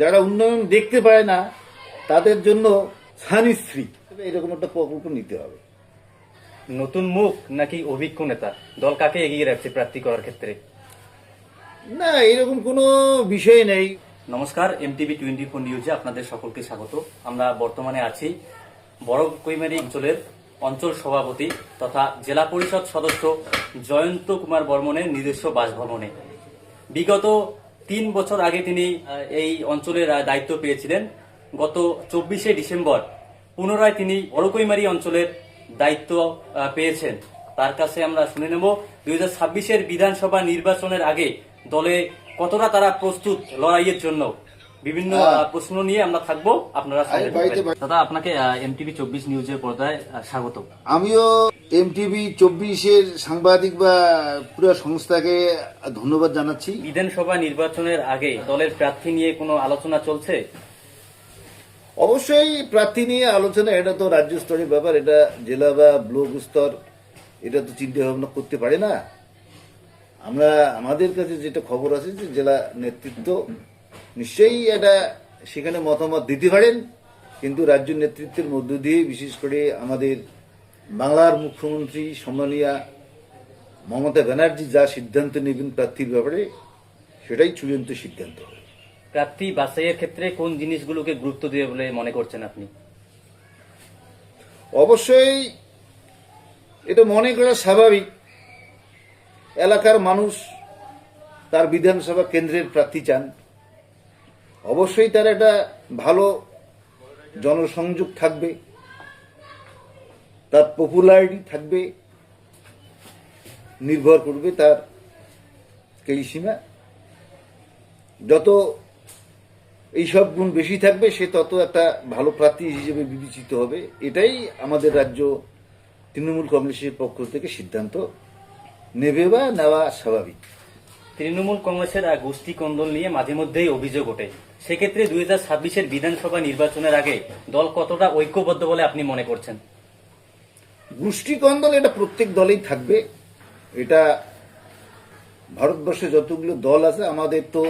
যারা উন্নয়ন দেখতে পায় না তাদের জন্য স্থানীশ্রী এরকম একটা প্রকল্প নিতে হবে। নতুন মুখ নাকি অভিজ্ঞ নেতা, দল কাকে এগিয়ে রাখছে প্রার্থী করার ক্ষেত্রে? না, এরকম কোনো বিষয় নেই। নমস্কার, MTV 24 নিউজে আপনাদের সকলকে স্বাগত। আমরা বর্তমানে আছি বড় কৈমারি অঞ্চলের অঞ্চল সভাপতি তথা জেলা পরিষদ সদস্য জয়ন্ত কুমার বর্মনের নিজস্ব বাসভবনে। বিগত 3 বছর আগে তিনি এই অঞ্চলের দায়িত্ব পেয়েছিলেন। গত 24শে ডিসেম্বর পুনরায় তিনি বড় কৈমারি অঞ্চলের দায়িত্ব পেয়েছেন। তার কাছে আমরা শুনে নেব 2026-এর বিধানসভা নির্বাচনের আগে দলে কতটা তারা প্রস্তুত লড়াইয়ের জন্য। বিভিন্ন প্রশ্ন নিয়ে আমরা থাকবো, আপনারা দাদা আপনাকে MTV 24 নিউজের পর্দায় স্বাগত। আমিও MTV 24-এর সাংবাদিক বা পুরো সংস্থাকে ধন্যবাদ জানাচ্ছি। বিধানসভা নির্বাচনের আগে দলের প্রার্থী নিয়ে কোনো আলোচনা চলছে? অবশ্যই প্রার্থী নিয়ে আলোচনা, এটা তো রাজ্য স্তরের ব্যাপার, এটা জেলা বা ব্লক স্তর এটা তো চিন্তা ভাবনা করতে পারে না। আমাদের কাছে যেটা খবর আছে যে জেলা নেতৃত্ব নিশ্চয়ই এটা সেখানে মতামত দিতে পারেন, কিন্তু রাজ্য নেতৃত্বের মধ্য দিয়ে বিশেষ করে আমাদের বাংলার মুখ্যমন্ত্রী সম্মানীয়া মমতা ব্যানার্জি যা সিদ্ধান্ত নেবেন প্রার্থীর ব্যাপারে সেটাই চূড়ান্ত সিদ্ধান্ত। প্রার্থী বাছাইয়ের ক্ষেত্রে কোন জিনিসগুলোকে গুরুত্ব দিয়ে বলে মনে করছেন আপনি? অবশ্যই এটা মনে করা স্বাভাবিক, এলাকার মানুষ তার বিধানসভা কেন্দ্রের প্রার্থী চান, অবশ্যই তার একটা ভালো জনসংযোগ থাকবে, তার পপুলারিটি থাকবে, নির্ভর করবে তার কেলিসীমা। যত এইসব গুণ বেশি থাকবে সে তত একটা ভালো প্রার্থী হিসেবে বিবেচিত হবে। এটাই আমাদের রাজ্য তৃণমূল কংগ্রেসের পক্ষ থেকে সিদ্ধান্ত নেবে বা নেওয়া স্বাভাবিক। তৃণমূল কংগ্রেসের গোষ্ঠী কন্দল নিয়ে মাঝে মধ্যেই অভিযোগ ওঠে, সেক্ষেত্রে 2026-এর বিধানসভা নির্বাচনের আগে দল কতটা ঐক্যবদ্ধ বলে আপনি মনে করছেন? গোষ্ঠী কন্দল এটা প্রত্যেক দলেই থাকবে। এটা ভারতবর্ষে যতগুলো দল আছে, আমাদের তো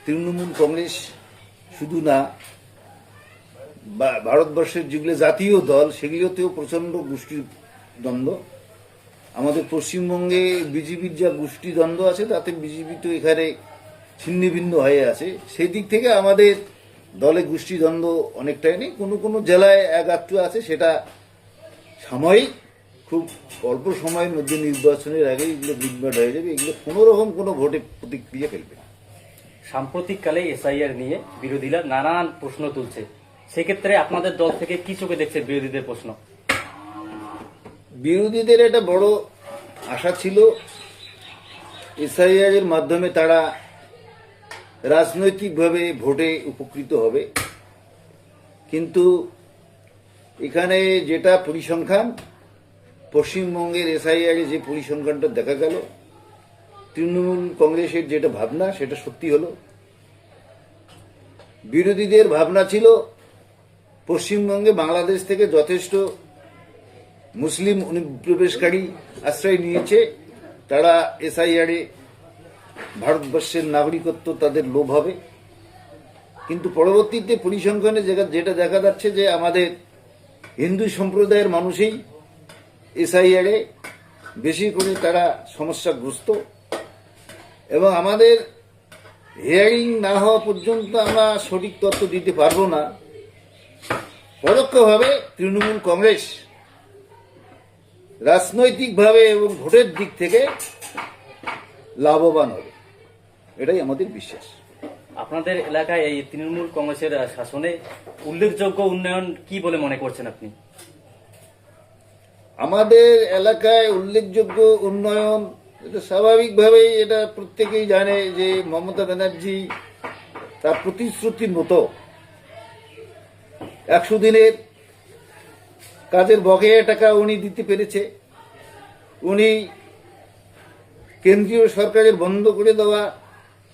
তৃণমূল কংগ্রেস শুধু না, ভারতবর্ষের যেগুলো জাতীয় দল সেগুলোতেও প্রচন্ড গোষ্ঠী দ্বন্দ্ব। আমাদের পশ্চিমবঙ্গে বিজেপির যা গোষ্ঠী দ্বন্দ্ব আছে তাতে বিজেপি তো এখানে ছিন্নভিন্ন হয়ে আছে। সেই দিক থেকে আমাদের দলে গোষ্ঠী দ্বন্দ্ব অনেকটাই নেই। কোনো কোনো জেলায় এক আধটু আছে, সেটা সাময়িক, খুব অল্প সময়ের মধ্যে নির্বাচনের আগে এগুলো মিটমাট হয়ে যাবে। এগুলো কোনো রকম কোনো ভোটে প্রতিক্রিয়া ফেলবে না। সাম্প্রতিককালে SIR নিয়ে বিরোধীরা নানান প্রশ্ন তুলছে, সেক্ষেত্রে আপনাদের দল থেকে কি চোখে দেখছে বিরোধীদের প্রশ্ন? বিরোধীদের একটা বড় আশা ছিল SIR এর মাধ্যমে তারা রাজনৈতিকভাবে ভোটে উপকৃত হবে, কিন্তু এখানে যেটা পরিসংখ্যান, পশ্চিমবঙ্গের SIR যে পরিসংখ্যানটা দেখা গেল, তৃণমূল কংগ্রেসের যেটা ভাবনা সেটা সত্যি হলো। বিরোধীদের ভাবনা ছিল পশ্চিমবঙ্গে বাংলাদেশ থেকে যথেষ্ট মুসলিম অনুপ্রবেশকারী আশ্রয় নিয়েছে, তারা SIR ভারতবর্ষের নাগরিকত্ব তাদের লোভ হবে। কিন্তু পরবর্তীতে পরিসংখ্যানে যেটা দেখা যাচ্ছে যে আমাদের হিন্দু সম্প্রদায়ের মানুষই SIR বেশি করে তারা সমস্যাগ্রস্ত, এবং আমাদের হিয়ারিং না হওয়া পর্যন্ত আমরা সঠিক তথ্য দিতে পারবো না। পরোক্ষভাবে তৃণমূল কংগ্রেস রাজনৈতিকভাবে এবং ভোটের দিক থেকে লাভবান হবে, এটাই আমাদের বিশ্বাস। আপনাদের এলাকায় এই তৃণমূল কংগ্রেসের শাসনে উল্লেখযোগ্য উন্নয়ন কি বলে মনে করছেন আপনি? আমাদের এলাকায় উল্লেখযোগ্য উন্নয়ন, এটা স্বাভাবিকভাবেই এটা প্রত্যেকেই জানে যে মমতা ব্যানার্জি তার প্রতিশ্রুতির মতো 100 দিনের কাজের বকেয়া টাকা উনি দিতে পেরেছে। উনি কেন্দ্রীয় সরকারের বন্ধ করে দেওয়া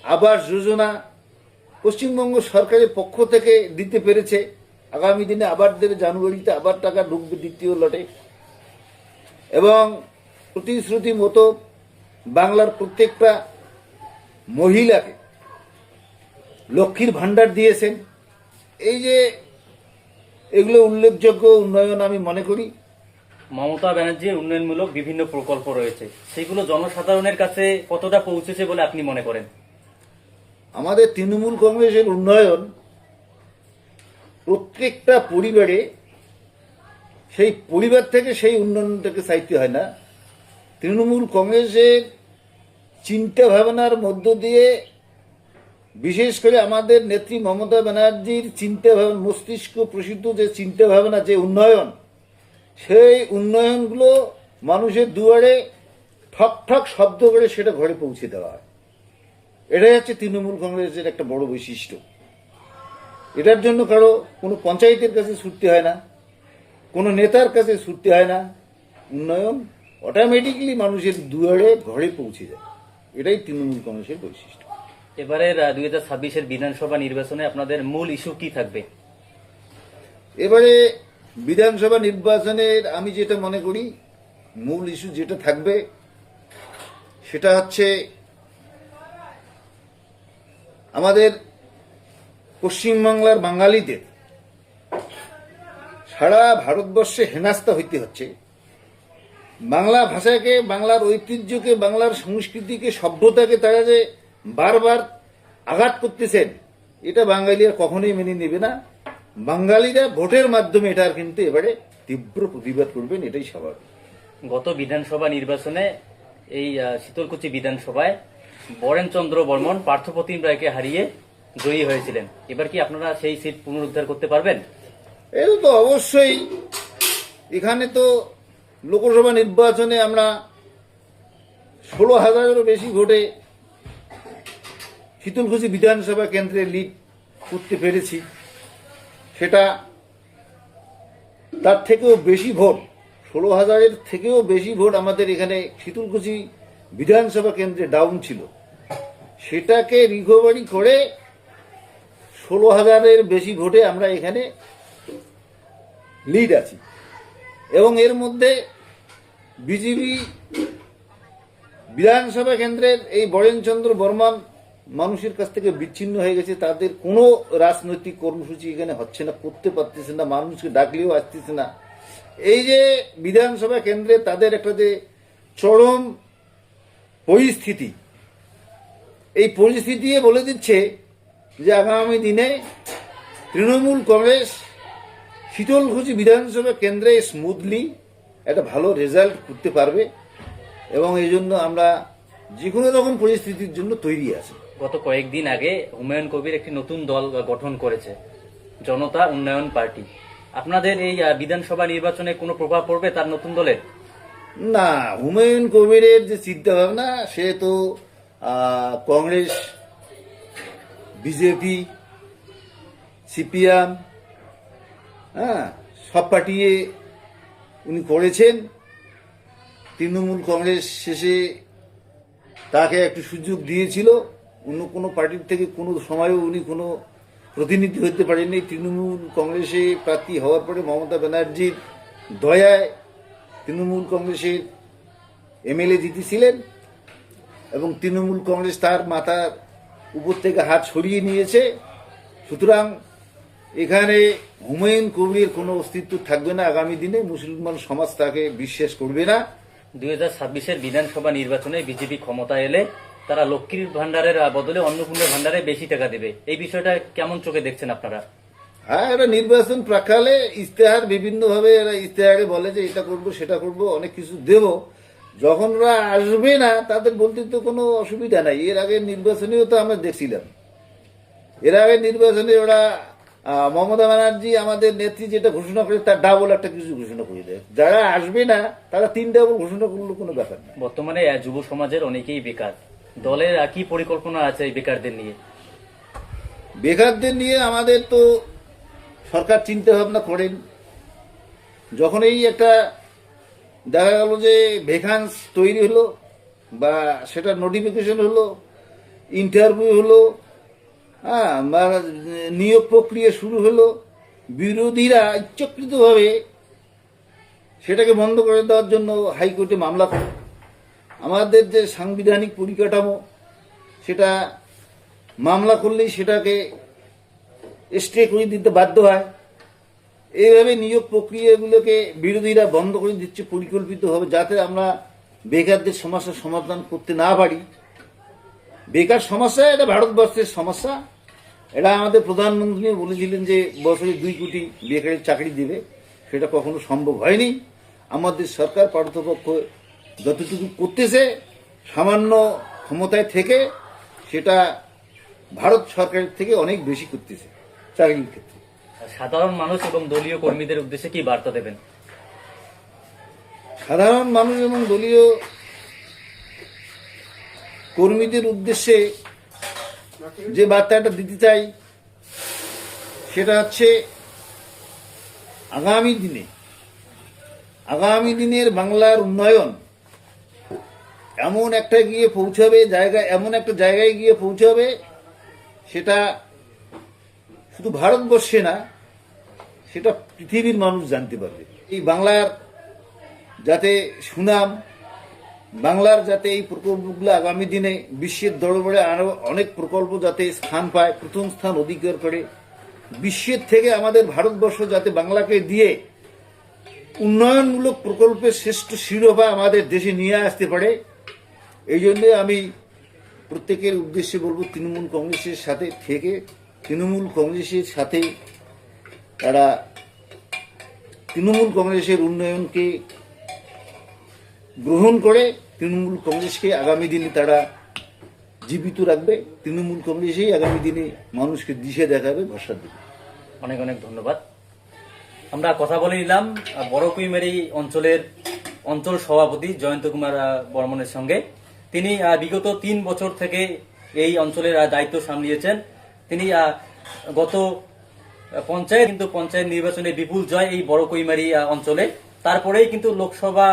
আবাস যোজনা পশ্চিমবঙ্গ সরকারের পক্ষ থেকে দিতে পেরেছে। আগামী দিনে আবার দেবে, জানুয়ারিতে আবার টাকা ঢুকবে দ্বিতীয় লটে। এবং প্রতিশ্রুতি মতো বাংলার প্রত্যেকটা মহিলাকে লক্ষ্মীর ভাণ্ডার দিয়েছেন। এই যে এগুলো উল্লেখযোগ্য উন্নয়ন আমি মনে করি। মমতা ব্যানার্জির উন্নয়নমূলক বিভিন্ন প্রকল্প রয়েছে, সেগুলো জনসাধারণের কাছে কতটা পৌঁছেছে বলে আপনি মনে করেন? আমাদের তৃণমূল কংগ্রেসের উন্নয়ন প্রত্যেকটা পরিবারে, সেই পরিবার থেকে সেই উন্নয়নটাকে চাইতে হয় না। তৃণমূল কংগ্রেসের চিন্তা ভাবনার মধ্য দিয়ে, বিশেষ করে আমাদের নেত্রী মমতা ব্যানার্জির চিন্তা ভাবনা, মস্তিষ্ক প্রসিদ্ধ যে চিন্তা ভাবনা, যে উন্নয়ন, সেই উন্নয়নগুলো মানুষের দুয়ারে ঠক ঠক শব্দ করে সেটা ঘরে পৌঁছে দেওয়া হয়। এটাই হচ্ছে তৃণমূল কংগ্রেসের একটা বড় বৈশিষ্ট্য। এটার জন্য কারো কোনো পঞ্চায়েতের কাছে ছুটতে হয় না, কোনো নেতার কাছে ছুটতে হয় না। উন্নয়ন অটোমেটিক্যালি মানুষের দুয়ারে ঘরে পৌঁছে যায়। এটাই তৃণমূল কংগ্রেসের বৈশিষ্ট্য। এবারের 2026-এর বিধানসভা নির্বাচনে আপনাদের মূল ইস্যু কি থাকবে? এবারে বিধানসভা নির্বাচনের আমি যেটা মনে করি মূল ইস্যু যেটা থাকবে, সেটা হচ্ছে আমাদের পশ্চিমবাংলার বাঙালিদের সারা ভারতবর্ষে হেনস্থা হইতে হচ্ছে। বাংলা ভাষাকে, বাংলার ঐতিহ্যকে, বাংলার সংস্কৃতিকে, সভ্যতাকে তারা যে বারবার আঘাত করতেছেন, এটা বাঙালিরা কখনোই মেনে নেবে না। বাঙালিরা ভোটের মাধ্যমে এটার কিন্তু এবারে তীব্র প্রতিবাদ করবেন, এটাই স্বাভাবিক। গত বিধানসভা নির্বাচনে এই শীতলকুচি বিধানসভায় বরেনচন্দ্র বর্মন পার্থপ্রতিম রায়কে হারিয়ে জয়ী হয়েছিলেন। এবার কি আপনারা সেই সিট পুনরুদ্ধার করতে পারবেন? এটা তো অবশ্যই। এখানে তো লোকসভা নির্বাচনে আমরা 16,000-এরও বেশি ভোটে শীতলকুচি বিধানসভা কেন্দ্রে লিড করতে পেরেছি। সেটা তার থেকেও বেশি ভোট, 16,000-এর থেকেও বেশি ভোট আমাদের এখানে শীতলকুচি বিধানসভা কেন্দ্রে ডাউন ছিল। সেটাকে রিকভারি করে 16,000-এর বেশি ভোটে আমরা এখানে লিড আছি। এবং এর মধ্যে বিজেপি বিধানসভা কেন্দ্রের এই বরেনচন্দ্র বর্মন মানুষের কাছ থেকে বিচ্ছিন্ন হয়ে গেছে। তাদের কোনো রাজনৈতিক কর্মসূচি এখানে হচ্ছে না, করতে পারতেছে না, মানুষকে ডাকলেও আসতেছে না। এই যে বিধানসভা কেন্দ্রে তাদের একটা যে চরম পরিস্থিতি, এই পরিস্থিতি বলে দিচ্ছে যে আগামী দিনে তৃণমূল কংগ্রেস শীতলকুচি বিধানসভা কেন্দ্রে স্মুথলি একটা ভালো রেজাল্ট করতে পারবে। এবং এই জন্য আমরা যে কোনো রকম পরিস্থিতির জন্য তৈরি আছি। গত কয়েকদিন আগে হুমায়ুন কবির একটি নতুন দল গঠন করেছে, জনতা উন্নয়ন পার্টি। আপনাদের এই বিধানসভা নির্বাচনে কোনো প্রভাব পড়বে তার নতুন দলের? না, হুমায়ুন কবিরের যে চিন্তা ভাবনা, সে তো কংগ্রেস, বিজেপি, সিপিএম, সব পার্টিয়ে উনি করেছেন। তৃণমূল কংগ্রেস শেষে তাকে একটু সুযোগ দিয়েছিল। অন্য কোনো পার্টির থেকে কোনো সময়ও উনি কোনো প্রতিনিধি হতে পারেননি। তৃণমূল কংগ্রেসে প্রার্থী হওয়ার পরে মমতা ব্যানার্জির দয়ায় তৃণমূল কংগ্রেসের এমএলএ জিতেছিলেন এবং তৃণমূল কংগ্রেস তার মাথার উপর থেকে হাত সরিয়ে নিয়েছে। সুতরাং এখানে হুমায়ুন কবির কোনো অস্তিত্ব থাকবে না। আগামী দিনে মুসলমান সমাজ তাকে বিশ্বাস করবে না। 2026-এর বিধানসভা নির্বাচনে বিজেপি ক্ষমতা এলে তারা লক্ষ্মীর ভান্ডারের বদলে অন্নপূর্ণার ভান্ডারে বেশি টাকা দেবে। এই বিষয়টা কেমন চোখে দেখছেন আপনারা? হ্যাঁ, এটা নির্বাচন প্রাকালে ইশতেহার বিভিন্নভাবে এরা ইশতেহারে বলে যে এটা করব, সেটা করব, অনেক কিছু দেব। যখন ওরা আসবে না তাদের বলতে তো কোনো অসুবিধা নাই। এর আগে নির্বাচনেও তো আমরা দেখছিলাম, এর আগে নির্বাচনে ওরা মমতা ব্যানার্জি আমাদের নেত্রী যেটা ঘোষণা করে তার ডাবল একটা কিছু ঘোষণা করে দেয়। যারা আসবে না তারা 3 ডাবল ঘোষণা করলে কোনো ব্যাপার না। বর্তমানে যুব সমাজের অনেকেই বেকার, দলের কি পরিকল্পনা আছে এই বেকারদের নিয়ে? বেকারদের নিয়ে আমাদের তো সরকার চিন্তা ভাবনা করেন। যখন এই একটা দেখা গেল যে ভ্যাকান্স তৈরি হলো বা সেটা নোটিফিকেশন হলো, ইন্টারভিউ হলো, বা নিয়োগ প্রক্রিয়া শুরু হলো, বিরোধীরা ইচ্ছাকৃতভাবে সেটাকে বন্ধ করে দেওয়ার জন্য হাইকোর্টে মামলা করে। আমাদের যে সাংবিধানিক পরিকাঠামো সেটা মামলা করলেই সেটাকে স্টে করে দিতে বাধ্য হয়। এইভাবে নিয়োগ প্রক্রিয়াগুলোকে বিরোধীরা বন্ধ করে দিচ্ছে পরিকল্পিতভাবে, যাতে আমরা বেকারদের সমস্যার সমাধান করতে না পারি। বেকার সমস্যা এটা ভারতবর্ষের সমস্যা। এটা আমাদের প্রধানমন্ত্রী বলেছিলেন যে বছরে 2 কোটি বেকারের চাকরি দেবে, সেটা কখনো সম্ভব হয়নি। আমাদের সরকার পারতপক্ষ যতটুকু করতেছে সামান্য ক্ষমতায় থেকে, সেটা ভারত সরকারের থেকে অনেক বেশি করতেছে চাকরির ক্ষেত্রে। সাধারণ মানুষ এবং দলীয় কর্মীদের উদ্দেশ্যে কি বার্তা দেবেন? সাধারণ মানুষ এবং দলীয় কর্মীদের উদ্দেশ্যে যে বার্তাটা দিতে চাই সেটা হচ্ছে, আগামী দিনের বাংলার উন্নয়ন এমন একটা জায়গায় গিয়ে পৌঁছাবে, সেটা শুধু ভারতবর্ষে না, সেটা পৃথিবীর মানুষ জানতে পারবে। এই বাংলার যাতে সুনাম, বাংলার যাতে এই প্রকল্পগুলো আগামী দিনে বিশ্বের দরবারে আরো অনেক প্রকল্প যাতে স্থান পায়, প্রথম স্থান অধিকার করে, বিশ্বের থেকে আমাদের ভারতবর্ষ যাতে বাংলাকে দিয়ে উন্নয়নমূলক প্রকল্পের শ্রেষ্ঠ শিরোপা আমাদের দেশে নিয়ে আসতে পারে। এই জন্য আমি প্রত্যেকের উদ্দেশ্যে বলবো, তৃণমূল কংগ্রেসের সাথে তারা তৃণমূল কংগ্রেসের উন্নয়নকে গ্রহণ করে তৃণমূল কংগ্রেসকে আগামী দিনে তারা জীবিত রাখবে। তৃণমূল কংগ্রেসই আগামী দিনে মানুষকে দিশে দেখাবে, ভরসা দেবে। অনেক অনেক ধন্যবাদ। আমরা কথা বলে নিলাম বড় কুইমারি অঞ্চলের অঞ্চল সভাপতি জয়ন্ত কুমার বর্মনের সঙ্গে। তিনি বিগত 3 বছর থেকে এই অঞ্চলের দায়িত্ব সামলিয়েছেন। তিনি গত পঞ্চায়েত নির্বাচনে বিপুল জয় এই বড় কুইমারি অঞ্চলে। তারপরেই কিন্তু লোকসভা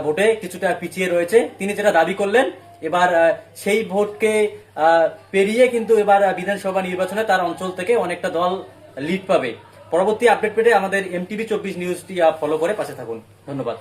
ভোটে কিছুটা পিছিয়ে রয়েছে। তিনি যেটা দাবি করলেন, এবার সেই ভোটকে পেরিয়ে কিন্তু এবার বিধানসভা নির্বাচনে তার অঞ্চল থেকে অনেকটা দল লিড পাবে। পরবর্তী আপডেট পেতে আমাদের MTV 24 নিউজটি ফলো করে পাশে থাকুন। ধন্যবাদ।